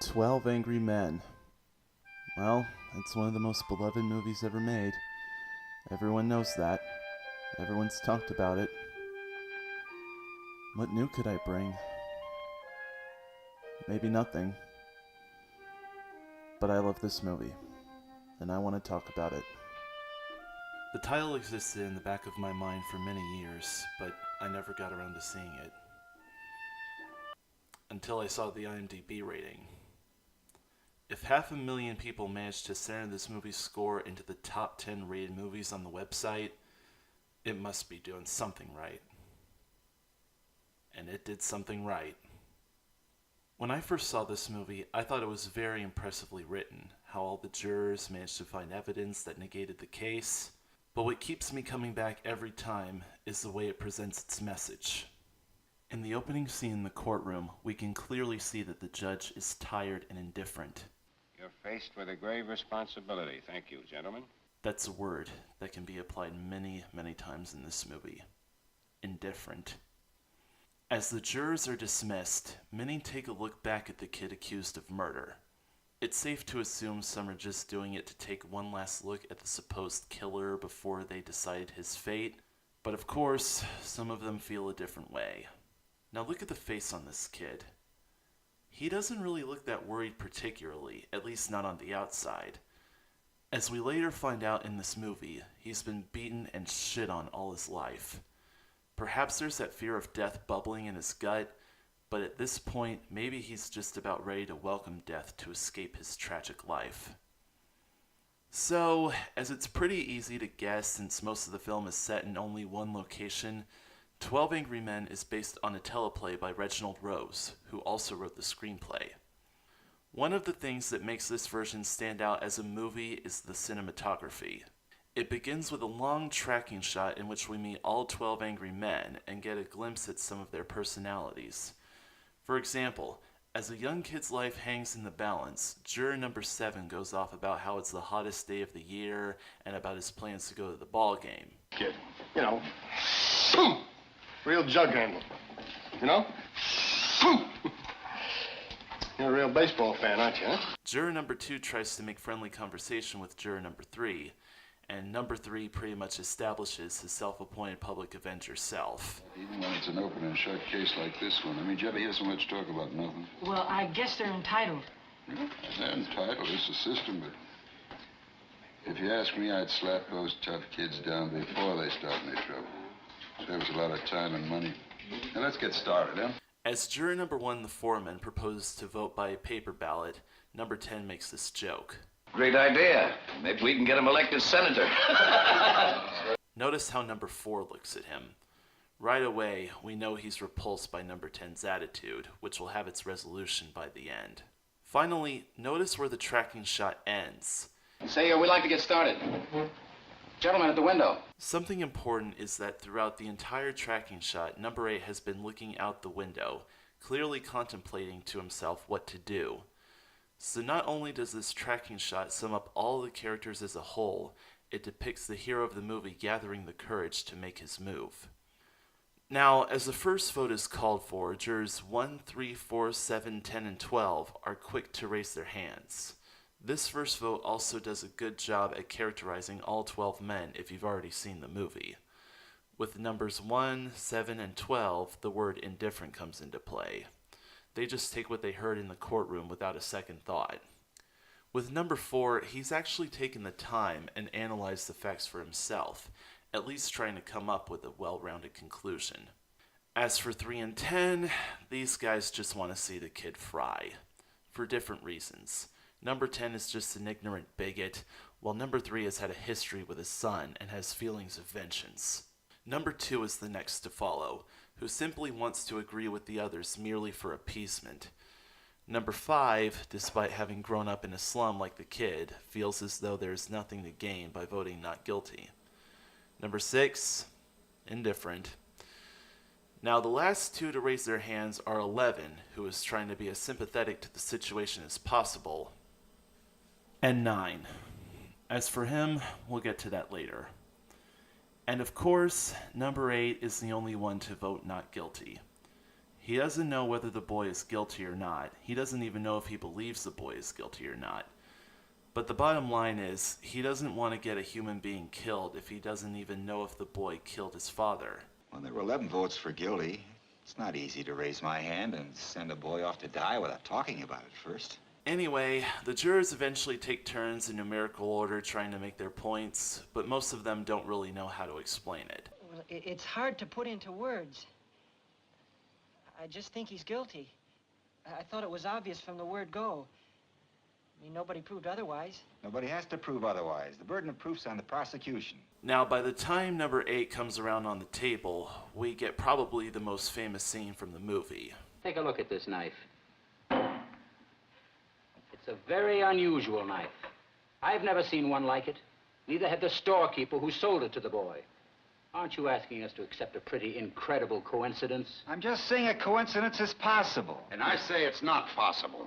12 Angry Men. Well, it's one of the most beloved movies ever made. Everyone knows that. Everyone's talked about it. What new could I bring? Maybe nothing. But I love this movie, and I want to talk about it. The title existed in the back of my mind for many years, but I never got around to seeing it. Until I saw the IMDb rating. If 500,000 people managed to center this movie's score into the top 10 rated movies on the website, it must be doing something right. And it did something right. When I first saw this movie, I thought it was very impressively written, how all the jurors managed to find evidence that negated the case. But what keeps me coming back every time is the way it presents its message. In the opening scene in the courtroom, we can clearly see that the judge is tired and indifferent. You're faced with a grave responsibility. Thank you, gentlemen. That's a word that can be applied many, many times in this movie. Indifferent. As the jurors are dismissed, many take a look back at the kid accused of murder. It's safe to assume some are just doing it to take one last look at the supposed killer before they decide his fate, but of course, some of them feel a different way. Now look at the face on this kid. He doesn't really look that worried particularly, at least not on the outside. As we later find out in this movie, he's been beaten and shit on all his life. Perhaps there's that fear of death bubbling in his gut, but at this point, maybe he's just about ready to welcome death to escape his tragic life. So, as it's pretty easy to guess since most of the film is set in only one location, 12 Angry Men is based on a teleplay by Reginald Rose, who also wrote the screenplay. One of the things that makes this version stand out as a movie is the cinematography. It begins with a long tracking shot in which we meet all 12 angry men and get a glimpse at some of their personalities. For example, as a young kid's life hangs in the balance, juror number 7 goes off about how it's the hottest day of the year and about his plans to go to the ball game. Kid, you know, real jug handle, you know? You're a real baseball fan, aren't you, huh? Juror number 2 tries to make friendly conversation with juror number 3, and number 3 pretty much establishes his self-appointed public avenger self. Even when it's an open and shut case like this one, I mean, did you ever hear so much talk about nothing? Well, I guess they're entitled. Yeah, they're entitled. It's a system, but if you ask me, I'd slap those tough kids down before they start any trouble. Saves a lot of time and money. Now, let's get started, huh? As juror number 1, the foreman, proposes to vote by paper ballot, number 10 makes this joke. Great idea. Maybe we can get him elected senator. Notice how number 4 looks at him. Right away, we know he's repulsed by number 10's attitude, which will have its resolution by the end. Finally, notice where the tracking shot ends. Say, we'd like to get started. Gentleman at the window. Something important is that throughout the entire tracking shot, number 8 has been looking out the window, clearly contemplating to himself what to do. So not only does this tracking shot sum up all the characters as a whole, it depicts the hero of the movie gathering the courage to make his move. Now, as the first vote is called for, jurors 1, 3, 4, 7, 10, and 12 are quick to raise their hands. This first vote also does a good job at characterizing all 12 men if you've already seen the movie. With numbers 1, 7, and 12, the word indifferent comes into play. They just take what they heard in the courtroom without a second thought. With number 4, he's actually taken the time and analyzed the facts for himself, at least trying to come up with a well-rounded conclusion. As for 3 and 10, these guys just want to see the kid fry, for different reasons. Number 10 is just an ignorant bigot, while number 3 has had a history with his son and has feelings of vengeance. Number 2 is the next to follow, who simply wants to agree with the others merely for appeasement. Number 5, despite having grown up in a slum like the kid, feels as though there is nothing to gain by voting not guilty. Number 6, indifferent. Now the last 2 to raise their hands are 11, who is trying to be as sympathetic to the situation as possible, and 9. As for him, we'll get to that later. And of course, number 8 is the only one to vote not guilty. He doesn't know whether the boy is guilty or not. He doesn't even know if he believes the boy is guilty or not. But the bottom line is, he doesn't want to get a human being killed if he doesn't even know if the boy killed his father. Well, there were 11 votes for guilty. It's not easy to raise my hand and send a boy off to die without talking about it first. Anyway, the jurors eventually take turns in numerical order trying to make their points, but most of them don't really know how to explain it. Well, it's hard to put into words. I just think he's guilty. I thought it was obvious from the word go. I mean, nobody proved otherwise. Nobody has to prove otherwise. The burden of proof's on the prosecution. Now, by the time number 8 comes around on the table, we get probably the most famous scene from the movie. Take a look at this knife. It's a very unusual knife. I've never seen one like it. Neither had the storekeeper who sold it to the boy. Aren't you asking us to accept a pretty incredible coincidence? I'm just saying a coincidence is possible. And I say it's not possible.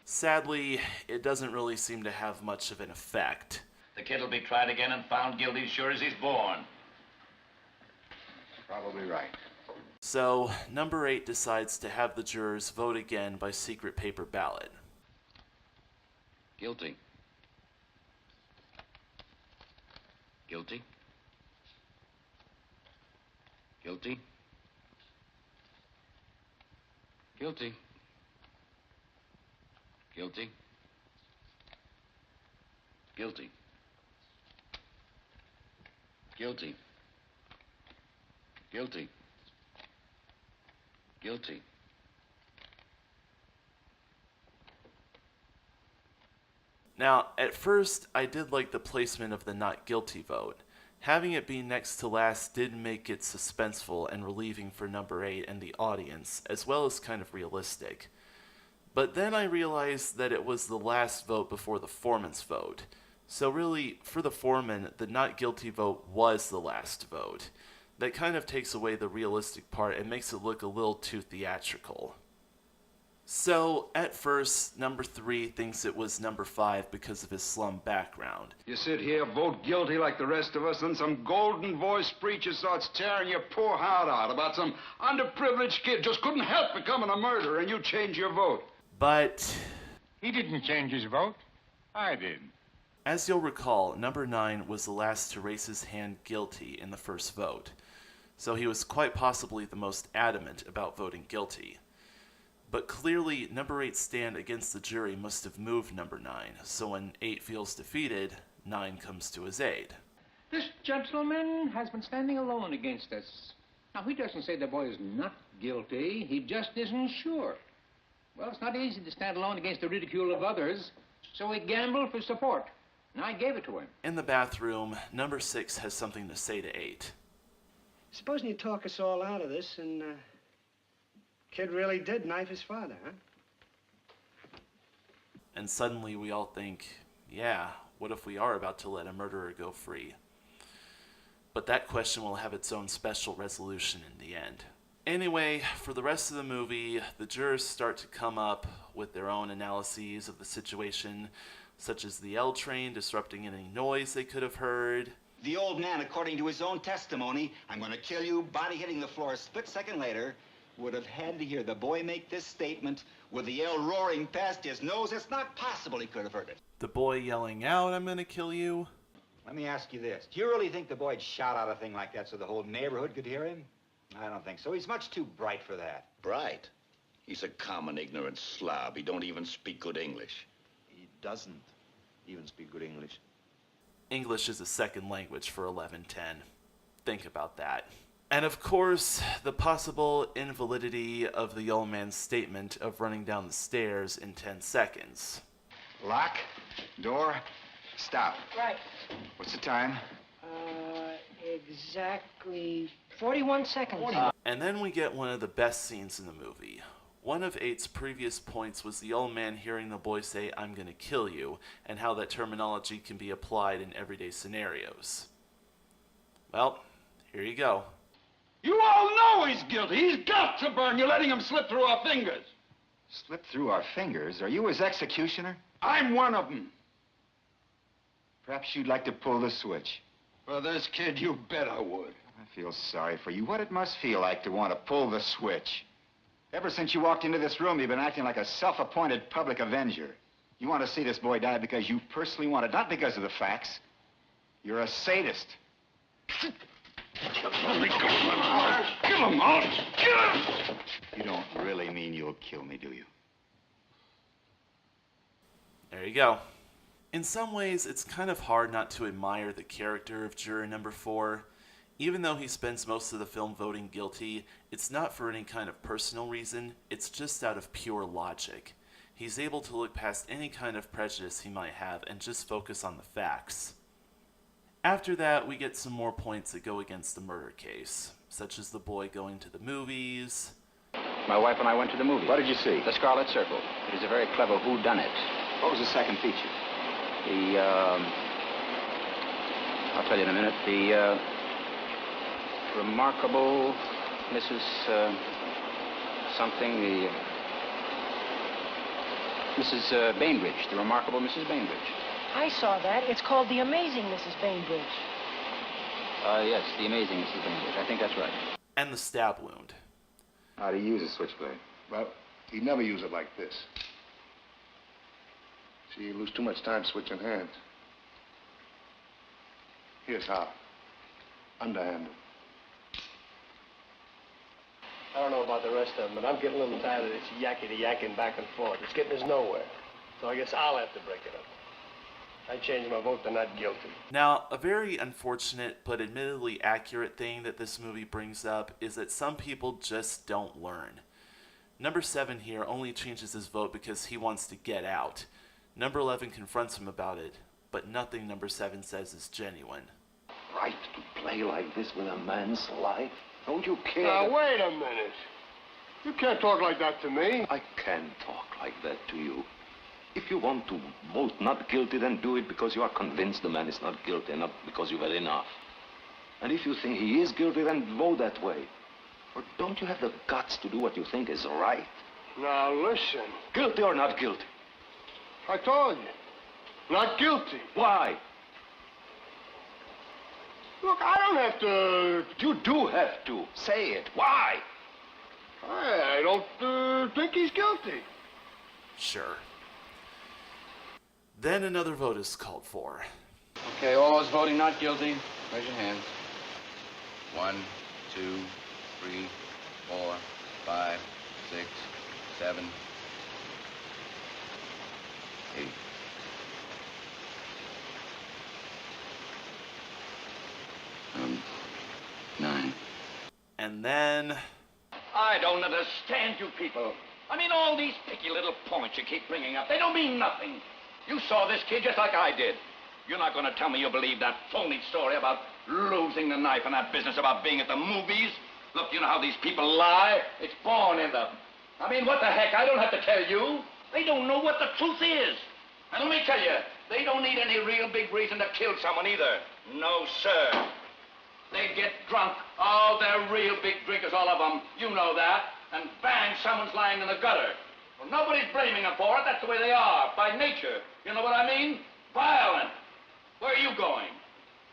Sadly, it doesn't really seem to have much of an effect. The kid will be tried again and found guilty as sure as he's born. Probably right. So, number 8 decides to have the jurors vote again by secret paper ballot. Guilty. Guilty. Guilty. Guilty. Guilty. Guilty. Guilty. Guilty. Guilty. Now, at first, I did like the placement of the not guilty vote. Having it be next to last did make it suspenseful and relieving for number 8 and the audience, as well as kind of realistic. But then I realized that it was the last vote before the foreman's vote. So really, for the foreman, the not guilty vote was the last vote. That kind of takes away the realistic part and makes it look a little too theatrical. So, at first, number 3 thinks it was number 5 because of his slum background. You sit here, vote guilty like the rest of us, then some golden-voiced preacher starts tearing your poor heart out about some underprivileged kid just couldn't help becoming a murderer, and you change your vote. But He didn't change his vote. I did. as you'll recall, number 9 was the last to raise his hand guilty in the first vote. So he was quite possibly the most adamant about voting guilty. But clearly, number 8's stand against the jury must have moved number 9, so when 8 feels defeated, 9 comes to his aid. This gentleman has been standing alone against us. Now, he doesn't say the boy is not guilty. He just isn't sure. Well, it's not easy to stand alone against the ridicule of others, so he gambled for support, and I gave it to him. In the bathroom, number 6 has something to say to 8. Supposing you talk us all out of this and, kid really did knife his father, huh? And suddenly we all think, yeah, what if we are about to let a murderer go free? But that question will have its own special resolution in the end. Anyway, for the rest of the movie, the jurors start to come up with their own analyses of the situation, such as the L train disrupting any noise they could have heard. The old man, according to his own testimony, I'm going to kill you, body hitting the floor a split second later, would have had to hear the boy make this statement with the L roaring past his nose. It's not possible he could have heard it. The boy yelling out, "I'm gonna kill you." Let me ask you this. Do you really think the boy'd shout out a thing like that so the whole neighborhood could hear him? I don't think so. He's much too bright for that. Bright? He's a common, ignorant slob. He don't even speak good English. He doesn't even speak good English. English is a second language for 1110. Think about that. And of course, the possible invalidity of the old man's statement of running down the stairs in 10 seconds. Lock, door, stop. Right. What's the time? Exactly 41 seconds. And then we get one of the best scenes in the movie. One of 8's previous points was the old man hearing the boy say, "I'm gonna kill you," and how that terminology can be applied in everyday scenarios. Well, here you go. You all know he's guilty. He's got to burn. You're letting him slip through our fingers. Slip through our fingers? Are you his executioner? I'm one of them. Perhaps you'd like to pull the switch. For this kid, you bet I would. I feel sorry for you. What it must feel like to want to pull the switch. Ever since you walked into this room, you've been acting like a self-appointed public avenger. You want to see this boy die because you personally want it, not because of the facts. You're a sadist. Kill him out! Kill him! You don't really mean you'll kill me, do you? There you go. In some ways, it's kind of hard not to admire the character of juror number 4. Even though he spends most of the film voting guilty, it's not for any kind of personal reason, it's just out of pure logic. He's able to look past any kind of prejudice he might have and just focus on the facts. After that, we get some more points that go against the murder case, such as the boy going to the movies. My wife and I went to the movies. What did you see? The Scarlet Circle. It is a very clever whodunit. What was the second feature? I'll tell you in a minute. The remarkable Mrs. Mrs. Bainbridge. The remarkable Mrs. Bainbridge. I saw that. It's called The Amazing Mrs. Bainbridge. Yes, The Amazing Mrs. Bainbridge. I think that's right. And the stab wound. How do you use a switchblade? Well, he'd never use it like this. See, you lose too much time switching hands. Here's how. Underhanded. I don't know about the rest of them, but I'm getting a little tired of this yakety-yakking back and forth. It's getting us nowhere. So I guess I'll have to break it up. I changed my vote to not guilty. Now, a very unfortunate but admittedly accurate thing that this movie brings up is that some people just don't learn. Number 7 here only changes his vote because he wants to get out. Number 11 confronts him about it, but nothing number 7 says is genuine. Right to play like this with a man's life? Don't you care? Now, wait a minute. You can't talk like that to me. I can talk like that to you. If you want to vote not guilty, then do it because you are convinced the man is not guilty, not because you've had enough. And if you think he is guilty, then vote that way. Or don't you have the guts to do what you think is right? Now, listen. Guilty or not guilty? I told you. Not guilty. Why? Look, I don't have to... You do have to. Say it. Why? I don't think he's guilty. Sure. Then another vote is called for. Okay, all those voting not guilty, raise your hands. 1, 2, 3, 4, 5, 6, 7, 8. Nine. And then... I don't understand you people. I mean, all these picky little points you keep bringing up, they don't mean nothing. You saw this kid just like I did. You're not going to tell me you believe that phony story about losing the knife and that business about being at the movies? Look, you know how these people lie? It's born in them. I mean, what the heck? I don't have to tell you. They don't know what the truth is. And let me tell you, they don't need any real big reason to kill someone either. No, sir. They get drunk. Oh, they're real big drinkers, all of them. You know that. And bang, someone's lying in the gutter. Well, nobody's blaming them for it. That's the way they are, by nature. You know what I mean? Violent. Where are you going?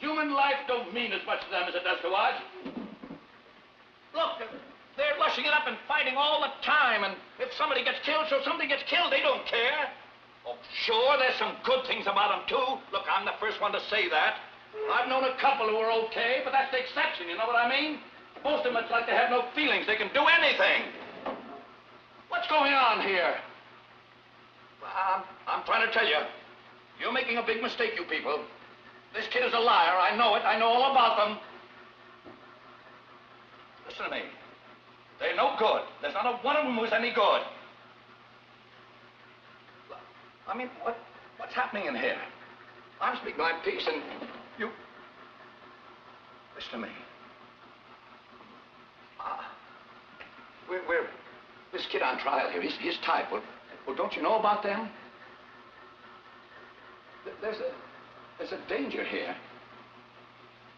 Human life don't mean as much to them as it does to us. Look, they're lushing it up and fighting all the time. And if somebody gets killed, so somebody gets killed. They don't care. Oh, sure, there's some good things about them, too. Look, I'm the first one to say that. I've known a couple who were okay, but that's the exception, you know what I mean? Most of them, it's like they have no feelings. They can do anything. What's going on here? I'm trying to tell you. You're making a big mistake, you people. This kid is a liar. I know it. I know all about them. Listen to me. They're no good. There's not a one of them who's any good. I mean, what's happening in here? I'm speaking my piece, and you... Listen to me. We're this kid on trial here. He's type. Well, don't you know about them? There's a danger here.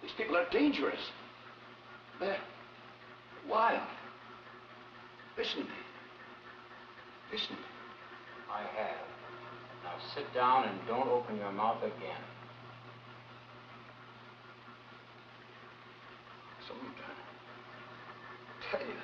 These people are dangerous. They're wild. Listen to me. Listen to me. I have. Now sit down and don't open your mouth again. Something to tell you.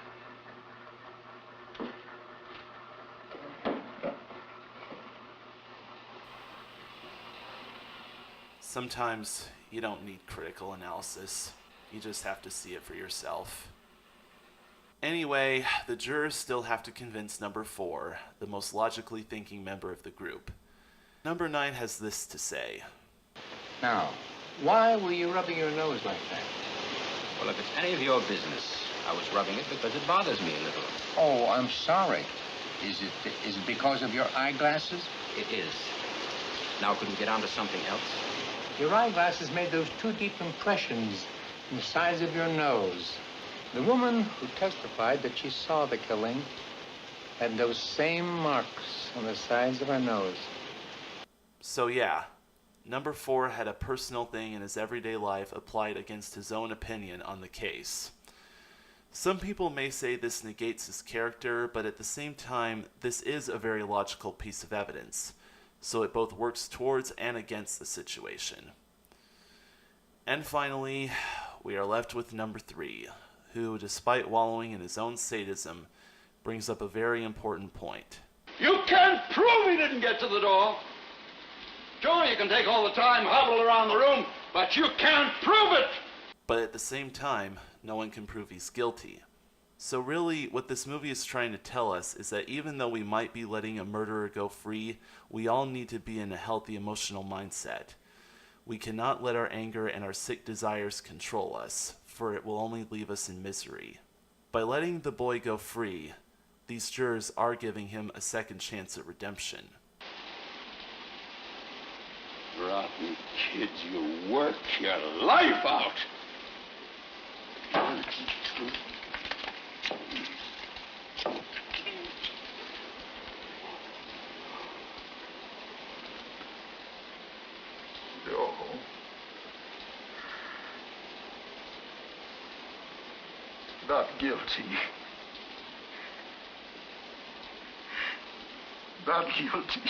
Sometimes you don't need critical analysis. You just have to see it for yourself. Anyway, the jurors still have to convince number 4, the most logically thinking member of the group. Number 9 has this to say. Now, why were you rubbing your nose like that? Well, if it's any of your business, I was rubbing it because it bothers me a little. Oh, I'm sorry. Is it because of your eyeglasses? It is. Now, could we get on to something else? Your eyeglasses made those 2 deep impressions in the sides of your nose. The woman who testified that she saw the killing had those same marks on the sides of her nose. So yeah, number 4 had a personal thing in his everyday life applied against his own opinion on the case. Some people may say this negates his character, but at the same time, this is a very logical piece of evidence, so it both works towards and against the situation. And finally, we are left with number 3, who, despite wallowing in his own sadism, brings up a very important point. You can't prove he didn't get to the door. Sure, you can take all the time, hobble around the room, but you can't prove it! But at the same time, no one can prove he's guilty. So really, what this movie is trying to tell us is that even though we might be letting a murderer go free, we all need to be in a healthy emotional mindset. We cannot let our anger and our sick desires control us, for it will only leave us in misery. By letting the boy go free, these jurors are giving him a second chance at redemption. Rotten kids, you work your life out! No. Not guilty. Not guilty.